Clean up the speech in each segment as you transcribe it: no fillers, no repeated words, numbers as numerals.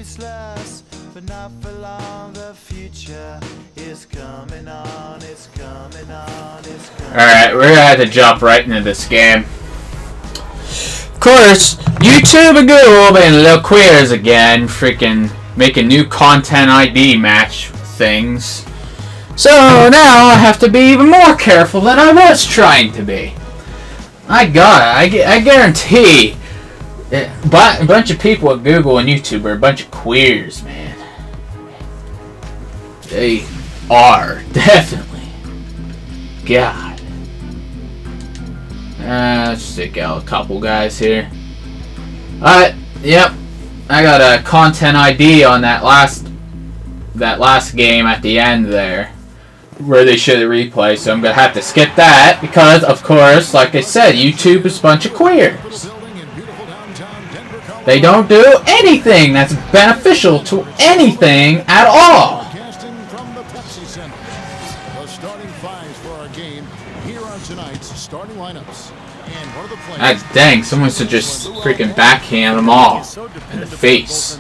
useless, but not for long. The future is coming on, it's coming on, it's coming on. Alright, we're gonna have to jump right into this game. Of course, YouTube and Google being little queers again, freaking making new content ID match things. So now I have to be even more careful than I was trying to be. I guarantee a bunch of people at Google and YouTube are a bunch of queers, man. They are, definitely. God. Let's take out a couple guys here. Alright, yep. I got a content ID on that last game at the end there, where they show the replay, so I'm gonna have to skip that because, of course, like I said, YouTube is a bunch of queers. They don't do anything that's beneficial to anything at all. Dang, someone should just freaking backhand them all in the face.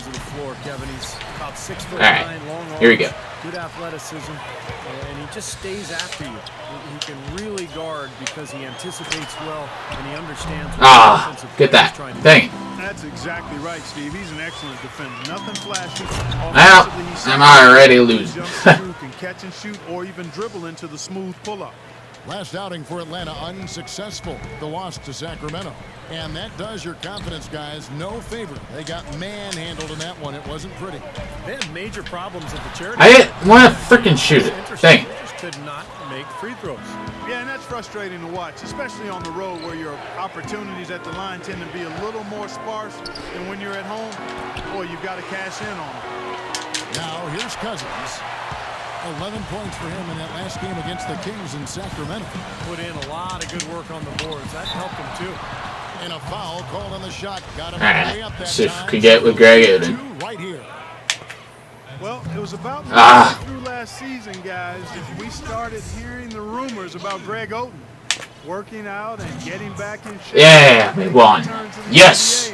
Alright, here we go. Good athleticism, and he just stays after you. He can really guard because he anticipates well and he understands. Get that. Dang. That's exactly right, Steve. He's an excellent defender. Nothing flashy. Well, I'm already losing. Can catch and shoot or even dribble into the smooth pull-up. Last outing for Atlanta unsuccessful. The loss to Sacramento. And that does your confidence, guys, no favor. They got manhandled in that one. It wasn't pretty. They had major problems at the charity. I didn't want to freaking shoot it. Dang. They just could not make free throws. Yeah, and that's frustrating to watch, especially on the road where your opportunities at the line tend to be a little more sparse than when you're at home. Boy, you've got to cash in on them. Now, here's Cousins. 11 points for him in that last game against the Kings in Sacramento. Put in a lot of good work on the boards. That helped him, too. And a foul called on the shot. Got him way up that see if time. we can get with Greg Oden. Right here. Well, it was about through last season, guys. If we started hearing the rumors about Greg Oden working out and getting back in shape. Yeah, we won. Yes.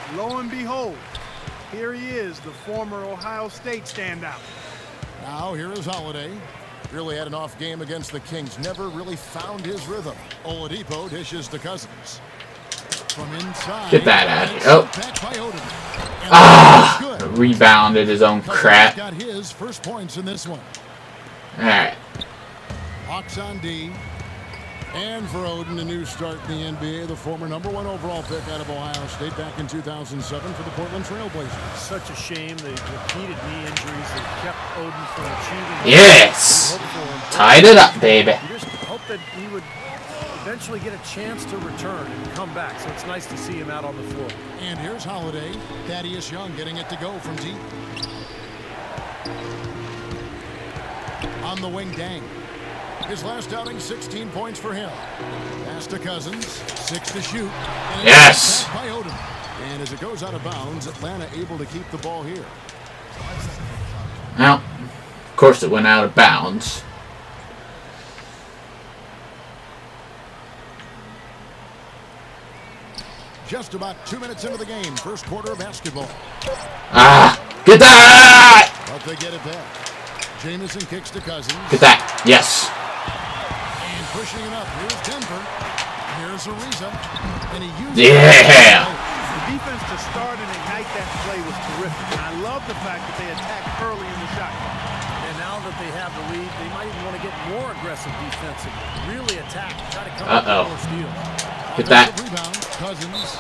And lo and behold, here he is, the former Ohio State standout. Now here is Holiday. Really had an off game against the Kings. Never really found his rhythm. Oladipo dishes to Cousins. From inside. Get that out of here. Oh. Rebounded his own crap. Got his first points in this one. Alright. Hawks on D. And for Oden, a new start in the NBA, the former #1 overall pick out of Ohio State back in 2007 for the Portland Trail Blazers. Such a shame the repeated knee injuries that kept Oden from achieving. Yes! Tied it up, baby. You just hope that he would eventually get a chance to return and come back, so it's nice to see him out on the floor. And here's Holiday. Thaddeus Young getting it to go from deep. On the wing, Dang. His last outing, 16 points for him. Pass to Cousins, 6 to shoot. Yes! By Oden. And as it goes out of bounds, Atlanta able to keep the ball here. Well, of course it went out of bounds. Just about 2 minutes into the game, first quarter of basketball. Get that! But they get it back. Jamison kicks to Cousins. Get that, yes. And pushing it up, here's Denver. Here's Ariza. And he uses Yeah! The defense to start and ignite that play was terrific. And I love the fact that they attacked early in the shot clock. And now that they have the lead, they might even want to get more aggressive defensively. Really attack, try to come up with more steals. Get that. Rebound, Cousins.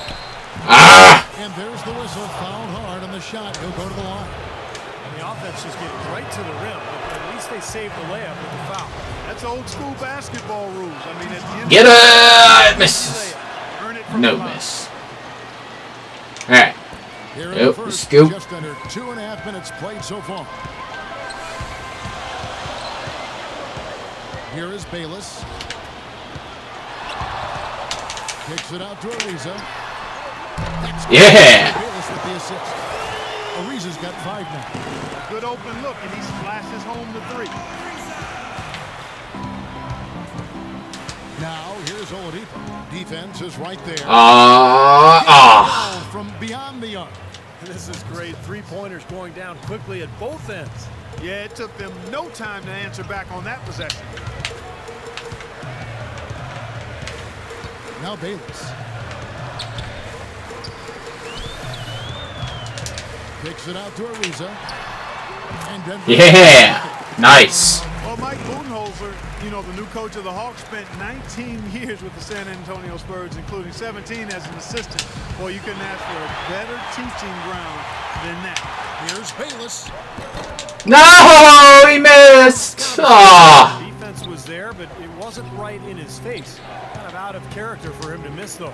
And there's the whistle, fouled hard on the shot. He'll go to the line. And the offense just getting right to the rim, but at least they saved the layup with the foul. That's old school basketball rules. I mean, at the end Get it! Misses. earn it from No the line. miss. Alright. Here in the first, scoop. just under 2.5 minutes played so far. Here is Bayless. Kicks it out to Ariza. Yeah! Bayless with the assist. Ariza's got 5 now. Good open look, and he splashes home the 3. Now, here's Oladipo. Defense is right there. Ah. From beyond the arc. This is great. Three-pointers going down quickly at both ends. Yeah, it took them no time to answer back on that possession. Now Bayless. Kicks it out to Ariza. And Denver. Yeah! Nice. Well, Mike Budenholzer, you know, the new coach of the Hawks, spent 19 years with the San Antonio Spurs, including 17 as an assistant. Well, you couldn't ask for a better teaching ground than that. Here's Bayless. No! He missed! Ah! Defense was there, but it wasn't right in his face. Kind of out of character for him to miss those.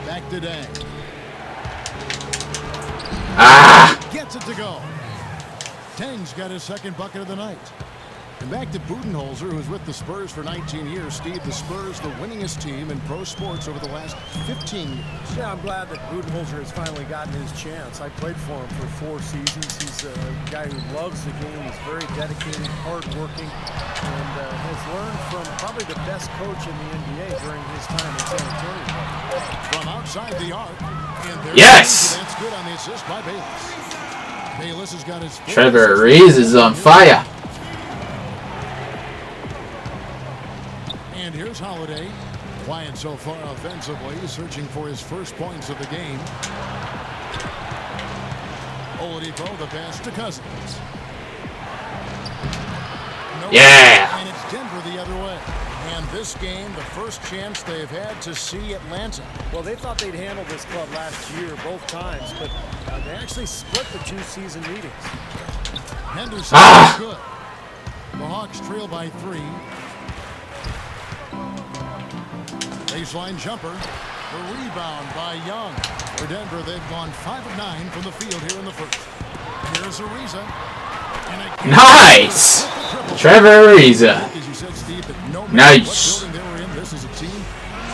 Back to Dang. Ah! Gets it to go. Tang's got his second bucket of the night. And back to Budenholzer, who's with the Spurs for 19 years. Steve, the Spurs, the winningest team in pro sports over the last 15 years. Yeah, I'm glad that Budenholzer has finally gotten his chance. I played for him for 4 seasons. He's a guy who loves the game. He's very dedicated, hardworking, and has learned from probably the best coach in the NBA during his time in San Antonio. From outside the arc. And Yes! That's good on the assist by Bayless. Bayless has got his Trevor Ariza is on fire. And here's Holiday. Quiet so far offensively, searching for his first points of the game. Oladipo, the pass to Cousins. Yeah. And it's Denver the other way. And this game, the first chance they've had to see Atlanta. Well, they thought they'd handle this club last year both times, but they actually split the 2 season meetings. Henderson is good. The Hawks trail by 3. Baseline jumper. The rebound by Young. For Denver, they've gone 5 of 9 from the field here in the first. Here's Ariza. Nice! Trevor Ariza. As you said, Steve, that no matter Nice. what building they were in, this is a team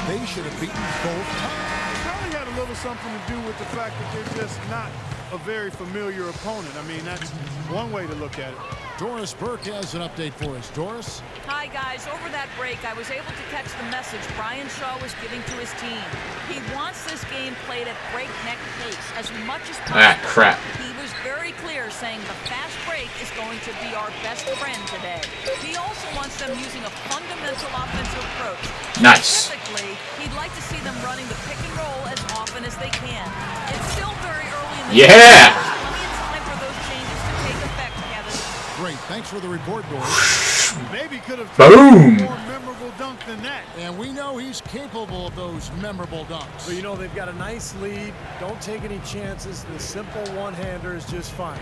they should have beaten both times. Probably had a little something to do with the fact that they're just not a very familiar opponent. I mean, that's one way to look at it. Doris Burke has an update for us. Doris? Hi, guys. Over that break, I was able to catch the message Brian Shaw was giving to his team. He wants this game played at breakneck pace as much as possible. Ah, crap. He was very clear, saying the fast break is going to be our best friend today. He also wants them using a fundamental offensive approach. Nice. Specifically, he'd like to see them running the pick and roll as often as they can. It's still very early in the game. Yeah. There's plenty of time for those changes to take effect, Kevin. Great. Thanks for the report, Doris. Maybe could have Boom. a more memorable dunk than that. And we know he's capable of those memorable dunks. So, you know, they've got a nice lead. Don't take any chances. The simple one-hander is just fine.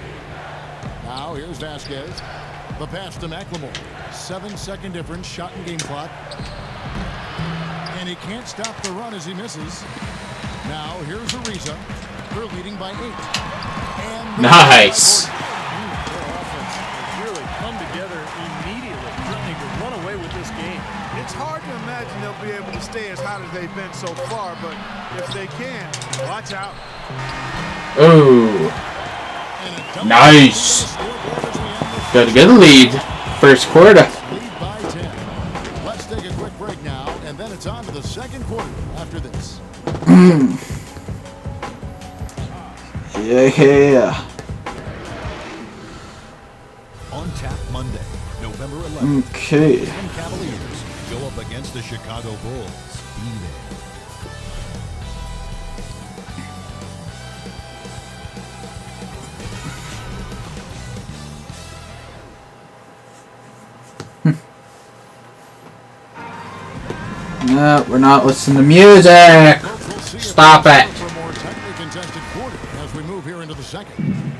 Now here's Vasquez. The pass to McLemore. 7-second difference, shot and game clock. And he can't stop the run as he misses. Now here's Ariza. They're leading by 8. And Nice. Really come together immediately, trying to run away with this game. It's hard to imagine they'll be able to stay as hot as they've been so far, but if they can, watch out. Oh. Nice. Got a good lead. First quarter. Lead by 10. Let's take a quick break now, and then it's on to the second quarter after this. Yeah. On Tap Monday, November 11th. Okay. The Cavaliers go up against the Chicago Bulls. Be there. No, we're not listening to music. Stop it. For a more tightly contested quarter as we move here into the second.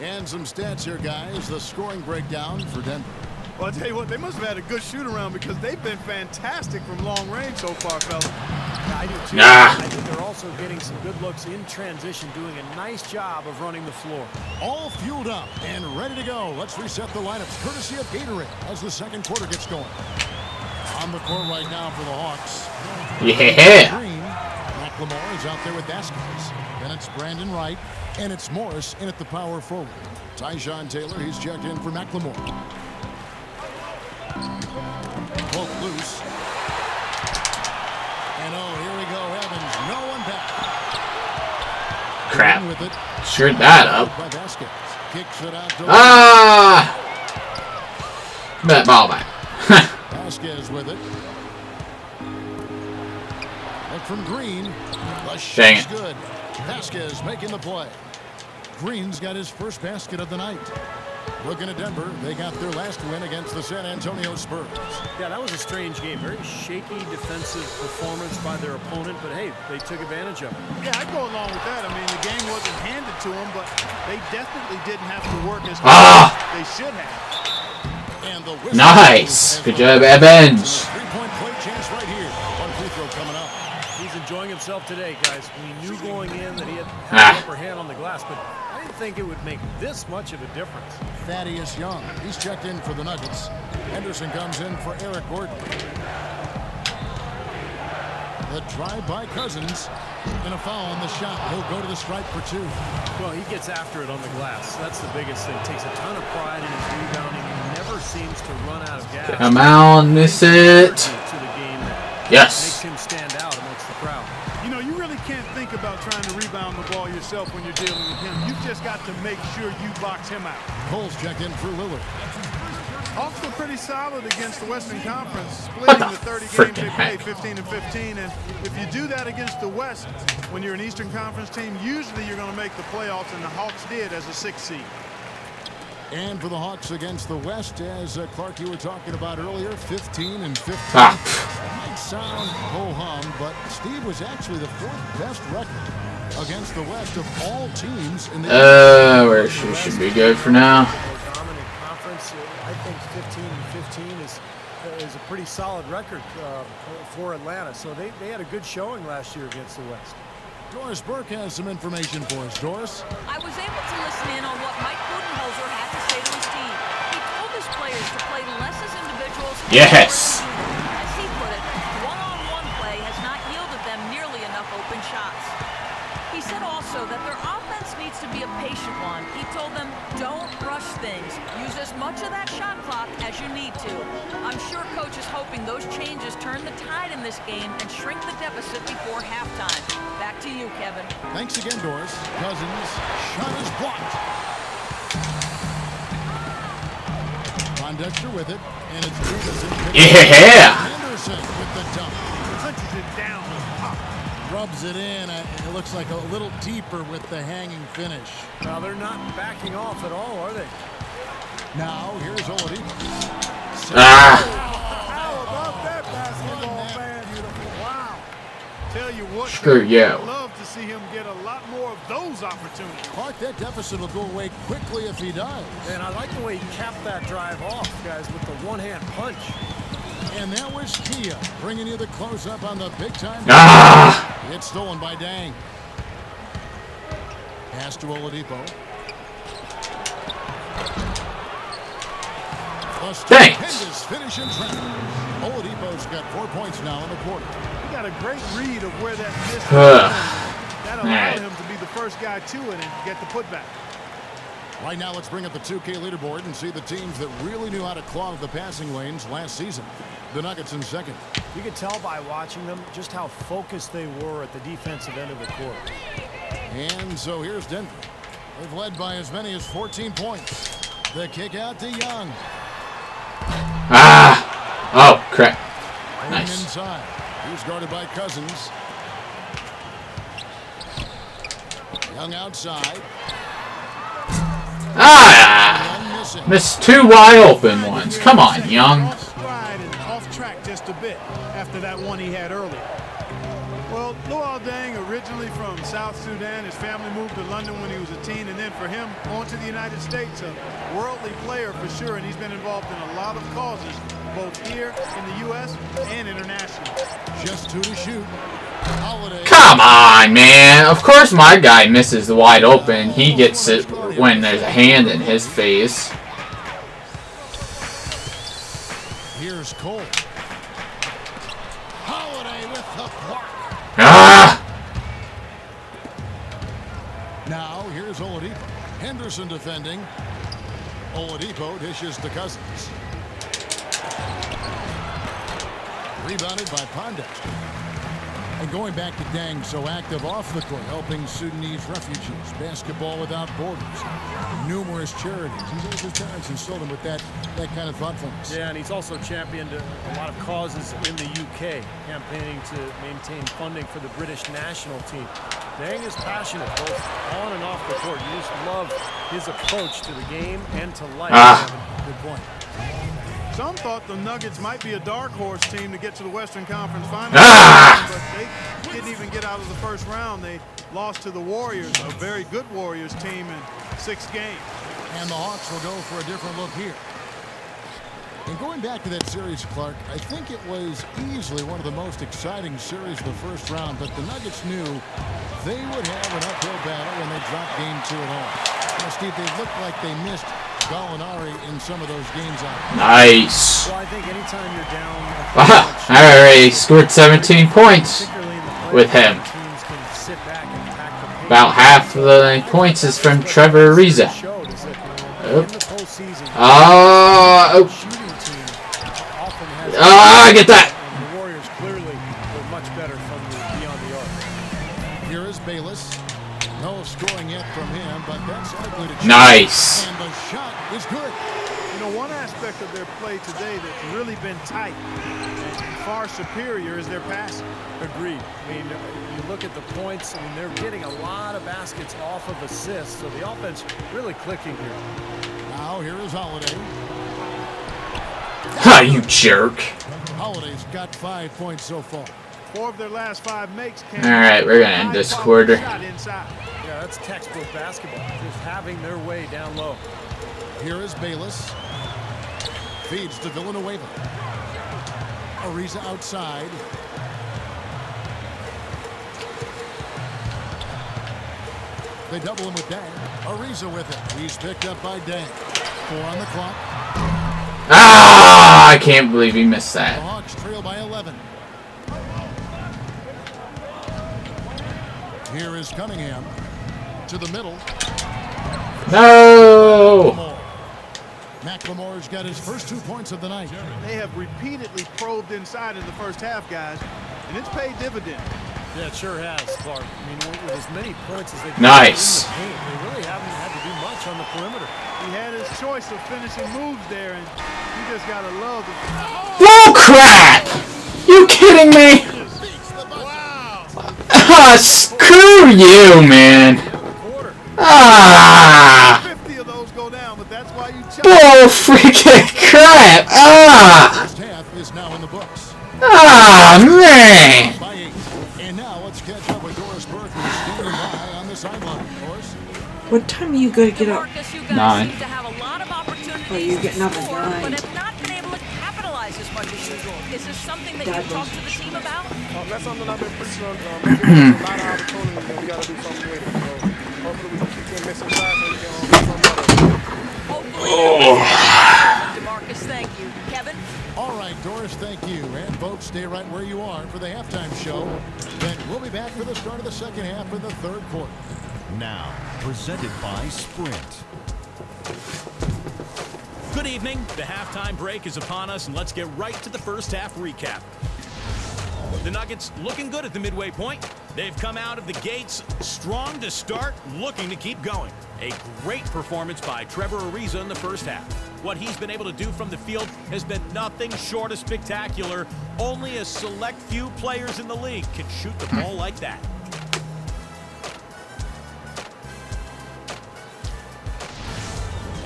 And some stats here, guys. The scoring breakdown for Denver. Well, I'll tell you what, they must have had a good shoot-around because they've been fantastic from long range so far, fellas. Yeah, I do too. Nah. I think they're also getting some good looks in transition, doing a nice job of running the floor. All fueled up and ready to go. Let's reset the lineups courtesy of Gatorade as the second quarter gets going. On the court right now for the Hawks. Yeah. Green. McLemore is out there with Vasquez. Then it's Brandon Wright. And it's Morris in at the power forward. Tyjon Taylor, he's checked in for McLemore. Both loose. And oh, here we go, Evans. No one back. crap. With it. Screwed that up. By Vasquez. Kicks it out to Ah! That ball back. Vasquez with it. Look from Green. The Dang shot's it. good. Vasquez making the play. Green's got his first basket of the night. Looking at Denver, they got their last win against the San Antonio Spurs. Yeah, that was a strange game. Very shaky defensive performance by their opponent, but hey, they took advantage of it. Yeah, I'd go along with that. I mean, the game wasn't handed to them, but they definitely didn't have to work as hard as they should have. And the whistle Nice. Good job, Evans. Three-point play chance right here. One free throw coming up. He's enjoying himself today, guys. We knew going in that he had the upper hand on the glass, but I didn't think it would make this much of a difference. Thaddeus Young, he's checked in for the Nuggets. Henderson comes in for Eric Gordon. The drive by Cousins, and a foul on the shot. He'll go to the stripe for 2. Well, he gets after it on the glass. That's the biggest thing. Takes a ton of pride in his rebounding. He never seems to run out of gas. Come on, miss it. To the game that Yes. makes him stand out amongst the crowd. You know, you really can't think about trying to rebound the ball yourself when you're dealing with him. You've just got to make sure you box him out. Cole's checked in for Lillard. Hawks were pretty solid against the Western Conference, What splitting the the 30 games frickin' they heck? played 15 and 15. And if you do that against the West, when you're an Eastern Conference team, usually you're going to make the playoffs, and the Hawks did as a 6th seed. And for the Hawks against the West, as Clark, you were talking about earlier, 15 and 15. Ah. Might sound ho-hum, but Steve was actually the 4th best record against the West of all teams in the Where she should be good for now. Dominant conference. I think 15 and 15 is a pretty solid record for Atlanta. So they had a good showing last year against the West. Doris Burke has some information for us. Doris? I was able to listen in on what Mike Budenholzer had to say to his team. He told his players to play less as individuals. Yes. As he put it, one-on-one play has not yielded them nearly enough open shots. He said also that their offense needs to be a patient one. He told them, don't rush things. Use as much of that shot clock as you need to. I'm sure coach is hoping those changes turn the tide in this game and shrink the deficit before halftime. Back to you, Kevin. Thanks again, Doris. Cousins, shot is blocked. Pondexter with it, and it's Peterson. Yeah. Henderson with the dunk. Punches it down. Rubs it in. It looks like a little deeper with the hanging finish. Now they're not backing off at all, are they? Now, here's Oladipo. How about that basketball fan? Wow. Tell you what, Screw you. I'd love to see him get a lot more of those opportunities. Clark, that deficit will go away quickly if he does. And I like the way he capped that drive off, guys, with the one-hand punch. And that was Kia bringing you the close-up on the big-time. It's stolen by Dang. Pass to Oladipo. A stupendous finish in traffic. Oladipo's got 4 points now in the quarter. He got a great read of where that missed was. That allowed him to be the first guy to it and get the putback. Right now, let's bring up the 2K leaderboard and see the teams that really knew how to clog the passing lanes last season. The Nuggets in second. You could tell by watching them just how focused they were at the defensive end of the court. And so here's Denver. They've led by as many as 14 points. The kick out to Young. Oh, crap. Nice. Inside. He's guarded by Cousins. Young outside. Young missing. Missed 2 wide open ones. Come on, Young. Off stride and off track just a bit after that one he had earlier. Well, Luol Deng, originally from South Sudan, his family moved to London when he was a teen, and then for him, on to the United States, a worldly player for sure, and he's been involved in a lot of causes, both here in the U.S. and internationally. Just 2 to shoot. Holiday. Come on, man. Of course my guy misses the wide open. He gets it when there's a hand in his face. Here's Cole. Holiday with the block. Now here's Oladipo. Henderson defending. Oladipo dishes to Cousins. Rebounded by Pondexter. And going back to Deng, so active off the court, helping Sudanese refugees, Basketball Without Borders, numerous charities. He's his parents instilled him with that kind of thoughtfulness. Yeah, and he's also championed a lot of causes in the UK, campaigning to maintain funding for the British national team. Deng is passionate, both on and off the court. You just love his approach to the game and to life. Good point. Some thought the Nuggets might be a dark horse team to get to the Western Conference Finals, but they didn't even get out of the first round. They lost to the Warriors, a very good Warriors team in 6 games. And the Hawks will go for a different look here. And going back to that series, Clark, I think it was easily one of the most exciting series of the first round, but the Nuggets knew they would have an uphill battle when they dropped game 2 at home. Now, Steve, they looked like they missed Gallinari in some of those games out. Nice. Well, I think anytime you're down, I already scored 17 points with him. About half of the points is from Trevor Ariza. Get that. The Warriors clearly were much better from beyond the arc. Here is Bayless. No scoring yet from him, but that's likely to change. Nice. And the shot is good. You know, one aspect of their play today that's really been tight and far superior is their passing. Agreed. I mean, you look at the points, I mean, they're getting a lot of baskets off of assists, so the offense really clicking here. Now here is Holiday. Ha, you jerk. Holiday's got 5 points so far. 4 of their last 5 makes came. All right, we're gonna end this quarter. Shot inside. Yeah, that's textbook basketball. Just having their way down low. Here is Bayless. Feeds to Villanueva. Ariza outside. They double him with Deng. Ariza with it. He's picked up by Deng. 4 on the clock. Ah, I can't believe he missed The that. Hawks trail by 11. Here is Cunningham to the middle. No. McLemore's got his first 2 points of the night. They have repeatedly probed inside in the first half, guys, and it's paid dividends. Yeah, it sure has, Clark. I mean, with as many points as they've Nice. in the paint, they really haven't had to do much on the perimeter. He had his choice of finishing moves there, and you just gotta love the. Oh crap! You kidding me? Wow! Ah, screw you, man. Ah. 50 of those go down, but that's why you chose. Bull freaking crap! Ah. First half is now in the books. Ah, man. By 8. And now let's catch up with Doris Burke, who's standing by on the sideline. Doris? What time are you going to get up? Marcus, you guys 9. seem to have a lot of opportunities Oh, you're getting up to at score, 9. but have not been able to capitalize as much as usual. Is this something that Dad you've talked to wasn't the team about? That's something I've been preaching on. There's a lot of opportunities that we got to do something with it. So hopefully we can keep getting missing shots and we can do something better. Hopefully. Marcus, thank you. Kevin? All right, Doris, thank you. And folks, stay right where you are for the halftime show. Then we'll be back for the start of the second half in the third quarter. Now, presented by Sprint. Good evening. The halftime break is upon us, and let's get right to the first half recap. The Nuggets looking good at the midway point. They've come out of the gates strong to start, looking to keep going. A great performance by Trevor Ariza in the first half. What he's been able to do from the field has been nothing short of spectacular. Only a select few players in the league can shoot the ball like that.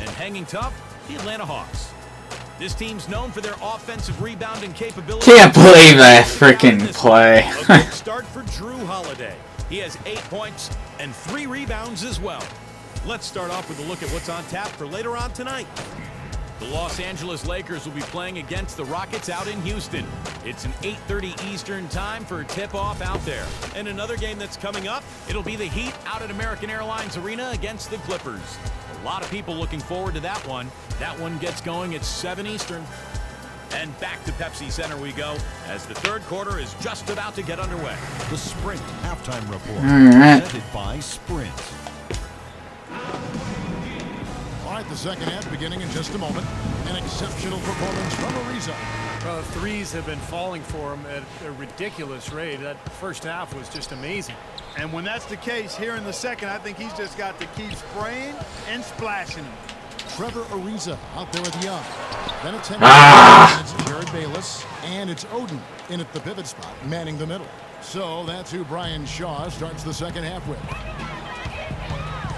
And hanging tough, the Atlanta Hawks. This team's known for their offensive rebounding capability. Can't believe that freaking play. A good start for Drew Holiday. He has 8 points and 3 rebounds as well. Let's start off with a look at what's on tap for later on tonight. The Los Angeles Lakers will be playing against the Rockets out in Houston. It's an 8:30 Eastern time for a tip-off out there. And another game that's coming up, it'll be the Heat out at American Airlines Arena against the Clippers. A lot of people looking forward to that one. That one gets going at 7 Eastern. And back to Pepsi Center we go as the third quarter is just about to get underway. The Sprint halftime report. All right. Presented by Sprint. All right, the second half beginning in just a moment. An exceptional performance from Ariza. Well, the threes have been falling for him at a ridiculous rate. That first half was just amazing. And when that's the case here in the second, I think he's just got to keep spraying and splashing them. Trevor Ariza out there with Young. Then it's Henry. It's Jared Bayless. And it's Oden in at the pivot spot, manning the middle. So that's who Brian Shaw starts the second half with.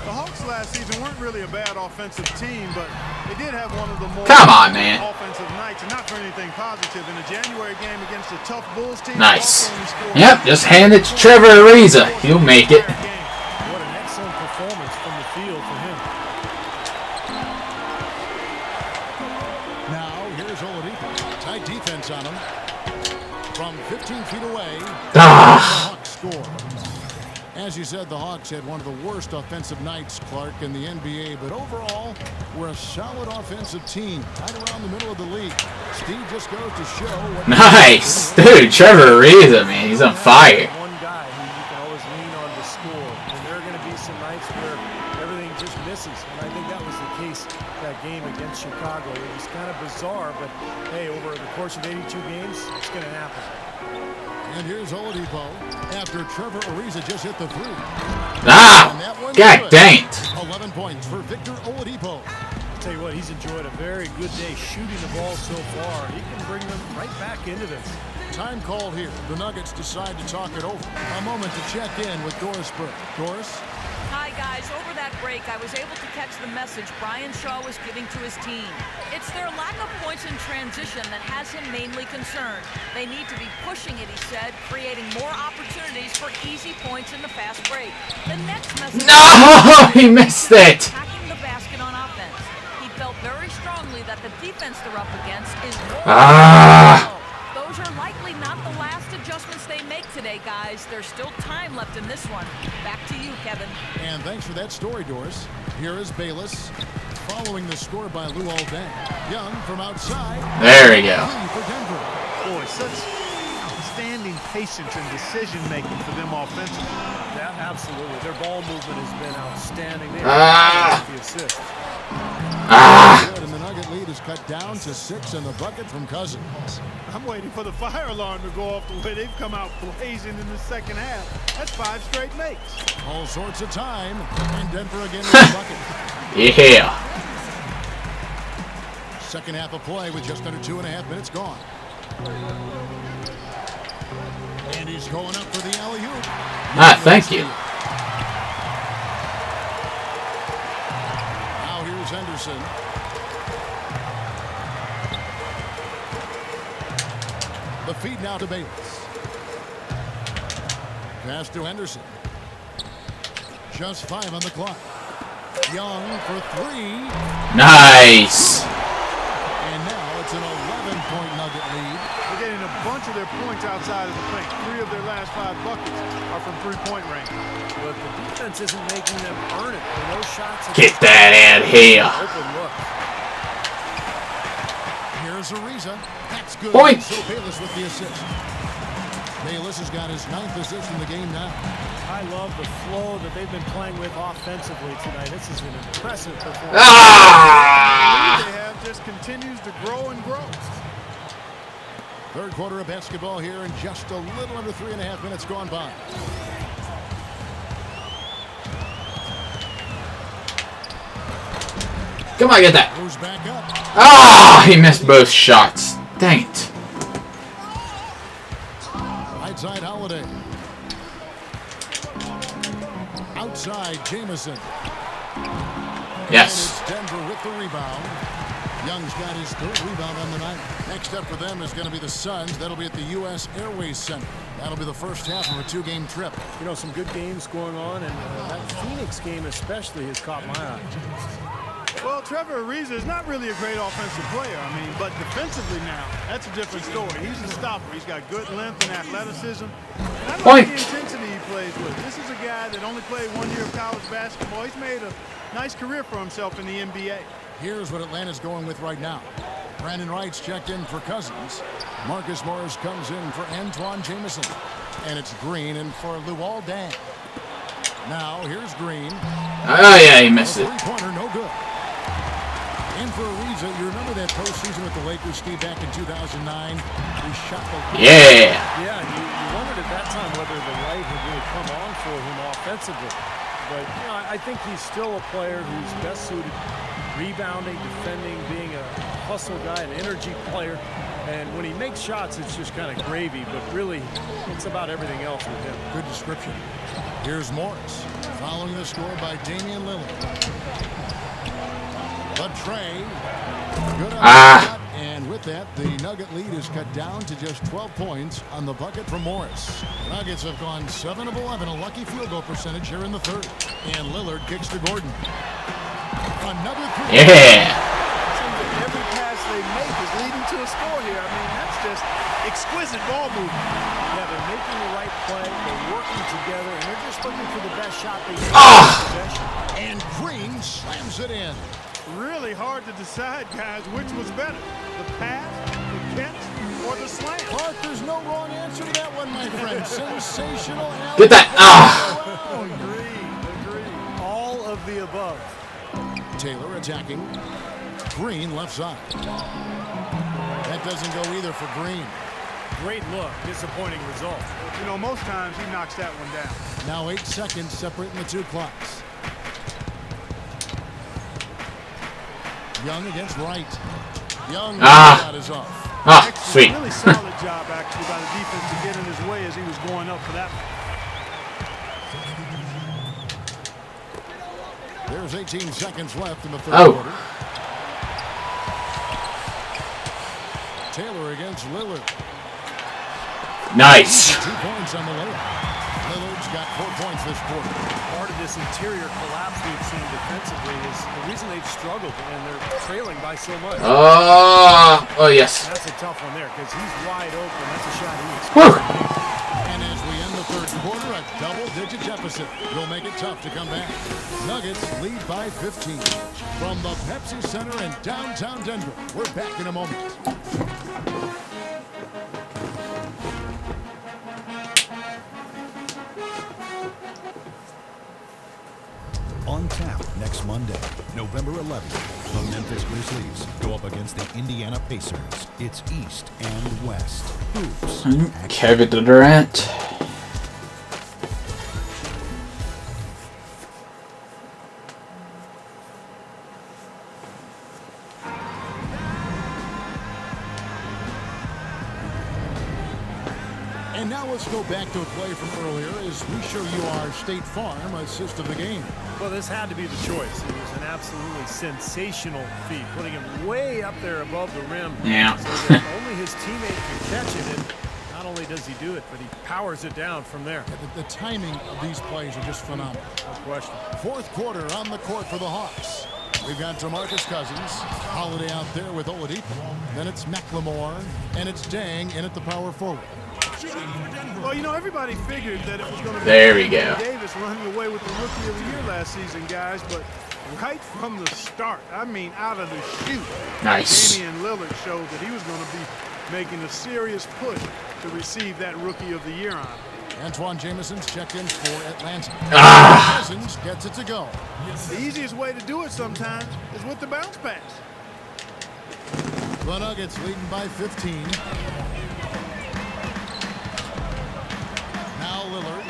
The Hawks last season weren't really a bad offensive team, but they did have one of the more offensive nights, and not for anything positive. In a January game against a tough Bulls team, nice. Yep, just hand it to Trevor Ariza. He'll make it. What an excellent performance from the field for him. Now, here's Oladipo. Tight defense on him. From 15 feet away, the Hawks score. As you said, the Hawks had one of the worst offensive nights, Clark, in the NBA, but overall, we're a solid offensive team, right around the middle of the league. Steve just goes to show what... Nice! Dude, Trevor Ariza, man, he's on fire. One guy who you can always lean on to score, and there are going to be some nights where everything just misses, and I think that was the case that game against Chicago. It was kind of bizarre, but hey, over the course of 82 games, it's going to happen. And here's Oladipo after Trevor Ariza just hit the three. God dang it. 11 points for Victor Oladipo. I'll tell you what, he's enjoyed a very good day shooting the ball so far. He can bring them right back into this. Time called here. The Nuggets decide to talk it over. A moment to check in with Doris Burke. Doris? Hi, guys. Over that break, I was able to catch the message Brian Shaw was giving to his team. It's their lack of points in transition that has him mainly concerned. They need to be pushing it, he said, creating more opportunities for easy points in the fast break. The next message... No! He missed it! Attacking the basket on offense. He felt very strongly that the defense they're up against is... Those are likely not the last adjustments they make today, guys. There's still time left in this one. Back to you, Kevin. And thanks for that story, Doris. Here is Bayless, following the score by Luol Deng. Young from outside. There we go. For Denver. Boy, such outstanding patience and decision-making for them offensively. Yeah, absolutely. Their ball movement has been outstanding. They have the assist. And the Nugget lead is cut down to 6 in the bucket from Cousins. I'm waiting for the fire alarm to go off the way they've come out blazing in the second half. That's 5 straight makes. All sorts of time, and Denver again in the bucket. Yeah. Second half of play with just under 2.5 minutes gone. And he's going up for the alley-oop. Thank you. Now here's Henderson. The feed now to Bayless. Pass to Henderson. Just 5 on the clock. Young for 3. Nice. And now it's an 11-point Nugget lead. They're getting a bunch of their points outside of the paint. 3 of their last 5 buckets are from three-point range. But the defense isn't making them earn it. And those shots Get that out of here. open look. Here's Ariza. That's good. Point. So Bayless with the assist. Bayless has got his 9th assist in the game now. I love the flow that they've been playing with offensively tonight. This is an impressive performance. They have just continues to grow and grow. Third quarter of basketball here, and just a little under 3.5 minutes gone by. Come on, get that. Goes back up. He missed both shots. Dang it. Right side Holiday. Outside Jamison. Yes. And it's Denver with the rebound. Young's got his 3rd rebound on the night. Next up for them is going to be the Suns. That'll be at the U.S. Airways Center. That'll be the first half of a 2-game trip. You know, some good games going on, and that Phoenix game especially has caught my eye. Well, Trevor Ariza is not really a great offensive player. I mean, but defensively now, that's a different story. He's a stopper. He's got good length and athleticism. And I like the intensity he plays with. This is a guy that only played 1 year of college basketball. He's made a nice career for himself in the NBA. Here's what Atlanta's going with right now. Brandon Wright's checked in for Cousins. Marcus Morris comes in for Antoine Jamison. And it's Green in for Luol Deng. Now, here's Green. Oh, yeah, he missed it. Three-pointer, no good. And for Ariza, you remember that that postseason with the Lakers, Steve, back in 2009. He shot the Yeah. Yeah, you wondered at that time whether the light had really come on for him offensively. But, you know, I think he's still a player who's best suited rebounding, defending, being a hustle guy, an energy player. And when he makes shots, it's just kind of gravy, but really, it's about everything else with him. Good description. Here's Morris, following the score by Damian Lillard. The tray. Good on the shot, and with that, the Nugget lead is cut down to just 12 points on the bucket from Morris. Nuggets have gone 7 of 11, a lucky field goal percentage here in the third. And Lillard kicks to Gordon. Another three. Yeah. Every pass they make is leading to a score here. I mean, that's just exquisite ball movement. Yeah, they're making the right play, they're working together, and they're just looking for the best shot they can. And Green slams it in. Really hard to decide, guys, which was better, the pass, the catch, or the slam. Clark, there's no wrong answer to that one, my friend. Sensational. Get that. Agreed. All of the above. Taylor attacking. Green left side. That doesn't go either for Green. Great look, disappointing result. You know, most times he knocks that one down. Now 8 seconds separating the two clocks. Young against Wright. Young shot is off. Sweet. Really solid job, actually, by the defense to get in his way as he was going up for that. There's 18 seconds left in the third quarter. Taylor against Lillard. Nice. 2 points on the layup. Lillard's got 4 points this quarter. Part of this interior collapse we've seen defensively is the reason they've struggled, and they're trailing by so much. Oh yes. That's a tough one there because he's wide open. That's a shot he expects. And as we end the third quarter, a double-digit deficit will make it tough to come back. Nuggets lead by 15. From the Pepsi Center in downtown Denver, we're back in a moment. On tap next Monday, November 11th, the Memphis Grizzlies go up against the Indiana Pacers. It's East and West. Hoops. Kevin Durant. And now let's go back to a play from earlier as we show you our State Farm assist of the game. Well, this had to be the choice. It was an absolutely sensational feat, putting him way up there above the rim. Yeah. So that only his teammate can catch it, and not only does he do it, but he powers it down from there. The timing of these plays are just phenomenal. No question. Fourth quarter on the court for the Hawks. We've got DeMarcus Cousins, Holiday out there with Oladipo. Then it's McLemore, and it's Dang in at the power forward. Well, you know, everybody figured that it was going to be There we go. Davis running away with the Rookie of the Year last season, guys, but right from the start, I mean, out of the chute, Nice. Damian Lillard showed that he was going to be making a serious push to receive that Rookie of the Year honor. Antoine Jameson's checked in for Atlanta. Cousins gets it to go. The easiest way to do it sometimes is with the bounce pass. The Nuggets leading by 15. Now Lillard.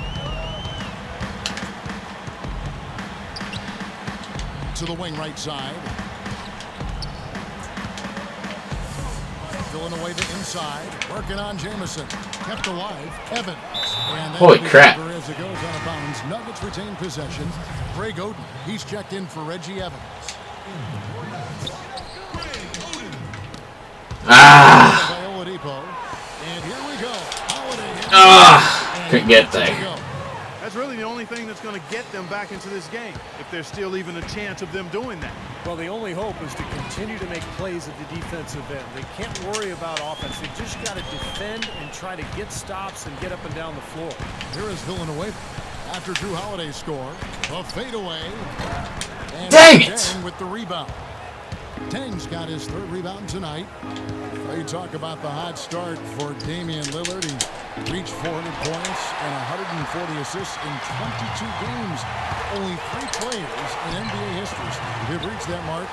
To the wing right side. Filling away the inside. Working on Jameson. Kept alive. Evans. And Holy crap. As it goes out of bounds. Nuggets retain possession. Greg Oden. He's checked in for Reggie Evans. By Oladipo. And here we go. Holiday. Couldn't get there. That's really the only thing that's going to get them back into this game, if there's still even a chance of them doing that. Well, the only hope is to continue to make plays at the defensive end. They can't worry about offense. They just got to defend and try to get stops and get up and down the floor. Here is Villanueva after Drew Holiday's score. A fadeaway. And Dang it! Dang with the rebound. Dang's got his third rebound tonight. You talk about the hot start for Damian Lillard. He reached 400 points and 140 assists in 22 games. Only 3 players in NBA history. They've reached that mark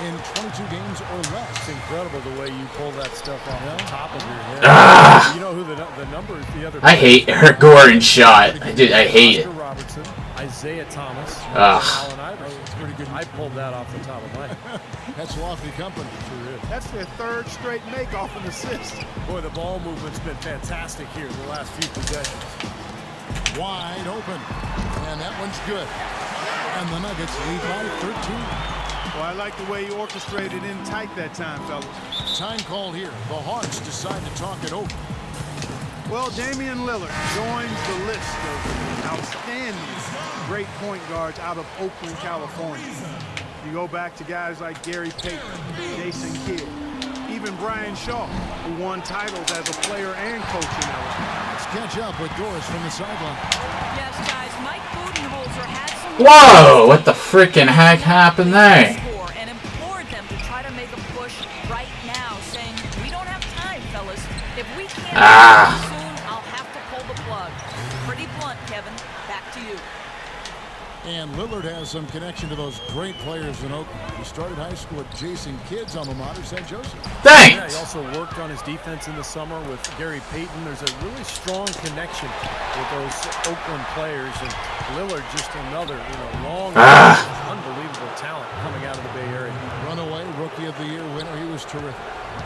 in 22 games or less. It's incredible the way you pull that stuff off the top of your head. Ah! You know who the number is? The other. I hate Eric Gordon's shot. I hate it. Oscar Robertson, Isaiah Thomas, Ugh. Allen Iverson. It's pretty good. I pulled that off the top of my head. That's lofty company. Sure is. That's their third straight make off an assist. Boy, the ball movement's been fantastic here in the last few possessions. Wide open. And that one's good. And the Nuggets lead by 13. Well, I like the way you orchestrated in tight that time, fellas. Time called here. The Hawks decide to talk it over. Well, Damian Lillard joins the list of outstanding great point guards out of Oakland, California. You go back to guys like Gary Payton, Jason Kidd, even Brian Shaw, who won titles as a player and coach in LA. Let's catch up with Doris from the sideline. Yes, guys, Mike Budenholzer had some... Whoa! What the freaking heck happened there? ...and implored them to try to make a push right now, saying, we don't have time, fellas. If we can't soon, I'll have to pull the plug. Pretty blunt, Kevin. Back to you. And Lillard has some connection to those great players in Oakland. He started high school at Jason Kidd's alma mater, St. Joseph. Thanks! Yeah, he also worked on his defense in the summer with Gary Payton. There's a really strong connection with those Oakland players. And Lillard, just another, long, unbelievable talent coming out of the Bay Area. Runaway Rookie of the Year winner. He was terrific.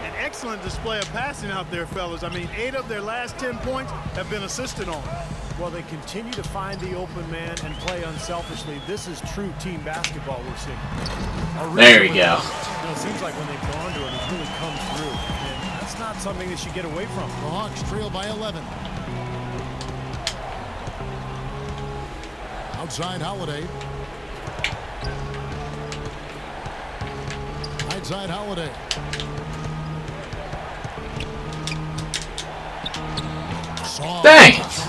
An excellent display of passing out there, fellas. I mean, 8 of their last 10 points have been assisted on. Well, they continue to find the open man and play unselfishly. This is true team basketball we're seeing. There we go. It seems like when they've gone to it, it's really come through. And that's not something they should get away from. The Hawks trail by 11. Outside Holiday. Outside Holiday. Thanks!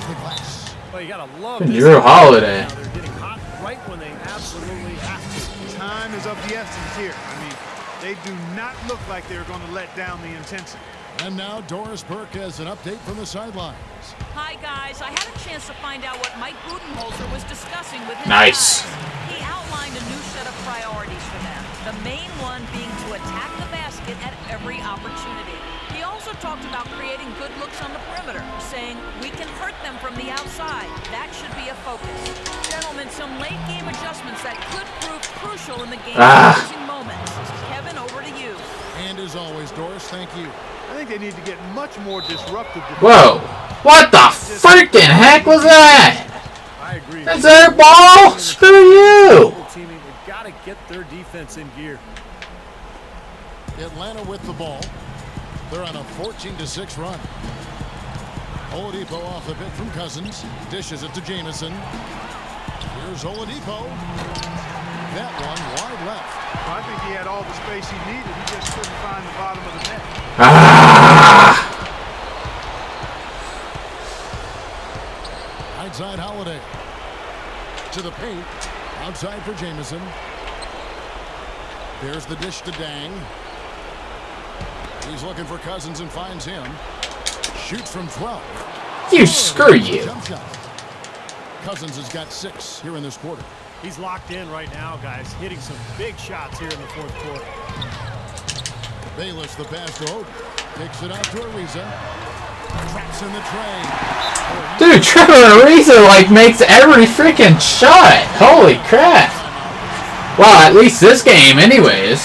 Well, you gotta love this. Drew Holiday. They're getting hot right when they absolutely have to. Time is of the essence here. I mean, they do not look like they're going to let down the intensity. And now Doris Burke has an update from the sidelines. Hi, guys. I had a chance to find out what Mike Budenholzer was discussing with his Nice. guys. He outlined a new set of priorities for them. The main one being to attack the basket at every opportunity. He also talked about creating good looks on the perimeter, saying we can hurt them from the outside. That should be a focus. Gentlemen, some late game adjustments that could prove crucial in the game-changing moments. Kevin, over to you. And as always, Doris, thank you. I think they need to get much more disruptive. Whoa! What the freaking heck was that? I agree. Is there a ball? Screw you! Teaming, they've got to get their defense in gear. Atlanta with the ball. They're on a 14-6 run. Oladipo off the bit from Cousins. Dishes it to Jamison. Here's Oladipo. That one wide left. Well, I think he had all the space he needed. He just couldn't find the bottom of the net. Outside Holiday. To the paint. Outside for Jamison. There's the dish to Dang. He's looking for Cousins and finds him. Shoots from 12. You screw you. Jump shot. Cousins has got 6 here in this quarter. He's locked in right now, guys, hitting some big shots here in the fourth quarter. Bayless, the pass to Oden. Takes it out to Ariza. Traps in the tray. Dude, Trevor Ariza, makes every freaking shot. Holy crap. Well, at least this game anyways.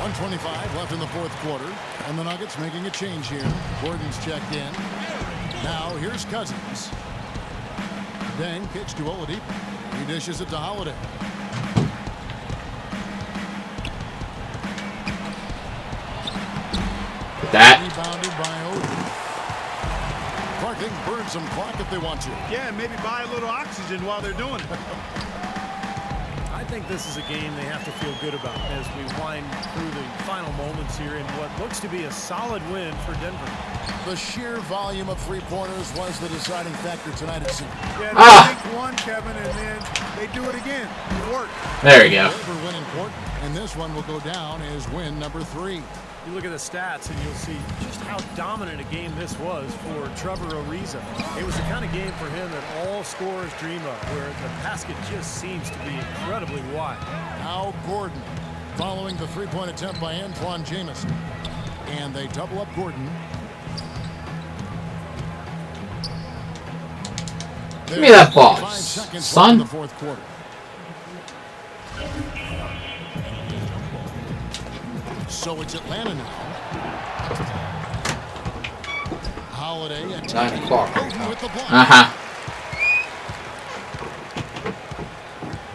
1:25 left in the fourth quarter. And the Nuggets making a change here. Gordon's checked in. Now, here's Cousins. Dang pitch to Oladipo. He dishes it to Holiday. That. Rebounded by Oden. Clark, they can burn some clock if they want to. Yeah, and maybe buy a little oxygen while they're doing it. I think this is a game they have to feel good about as we wind through the final moments here in what looks to be a solid win for Denver. The sheer volume of three-pointers was the deciding factor tonight, it seemed. Yeah, they make one, Kevin, and then they do it again. It worked. There we go. Denver win important, and this one will go down as win number 3. You look at the stats and you'll see just how dominant a game this was for Trevor Ariza. It was the kind of game for him that all scorers dream of, where the basket just seems to be incredibly wide. Now Gordon following the three-point attempt by Antoine Jamison. And they double up Gordon. Give me that ball, 5 seconds son. left in the fourth quarter. So it's Atlanta now. Holiday at 9 o'clock. with the block. Uh-huh.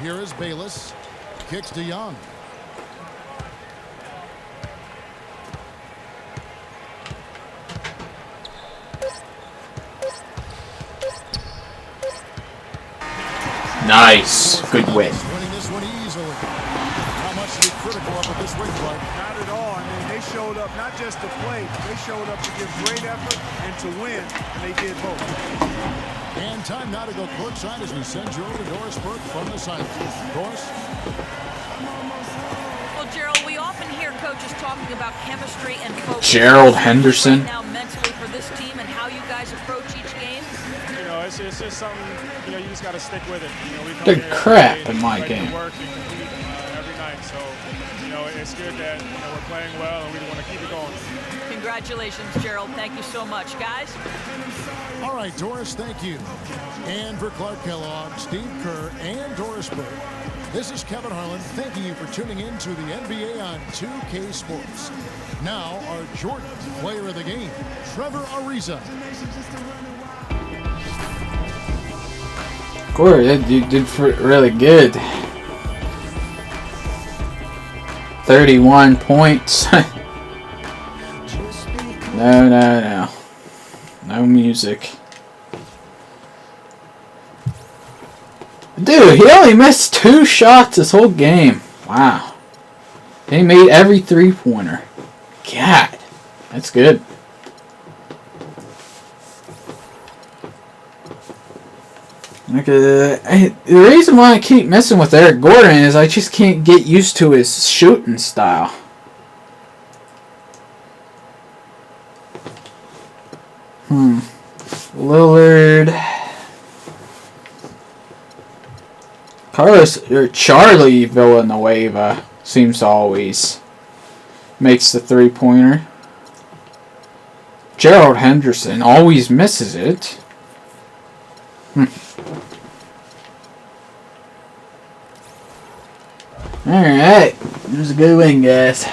Here is Bayless. Kicks to Young. Nice. Good win. Winning this one easily. How much to be critical of at this wing play? Not at all. I mean, they showed up not just to play, they showed up to give great effort and to win, and they did both. And time now to go courtside as we send you over to Doris Burke from the sideline. Doris? Well, Gerald, we often hear coaches talking about chemistry and focus. Gerald Henderson. Right now, mentally for this team and how you guys approach each game. You know, it's just something, you know, you just got to stick with it. You know, we come The here every crap day in my ready to game. work and compete every night. So, you know, it's good that we're playing well and we want to keep it going. Congratulations, Gerald. Thank you so much. Guys? All right, Doris, thank you. And for Clark Kellogg, Steve Kerr, and Doris Burke, this is Kevin Harlan thanking you for tuning in to the NBA on 2K Sports. Now, our Jordan player of the game, Trevor Ariza. Corey, that dude did really good. 31 points. No. No music. Dude, he only missed 2 shots this whole game. Wow. He made every three-pointer. God, that's good. The reason why I keep messing with Eric Gordon is I just can't get used to his shooting style. Lillard. Charlie Villanueva seems to always makes the three-pointer. Gerald Henderson always misses it. Alright. It was a good win, guys.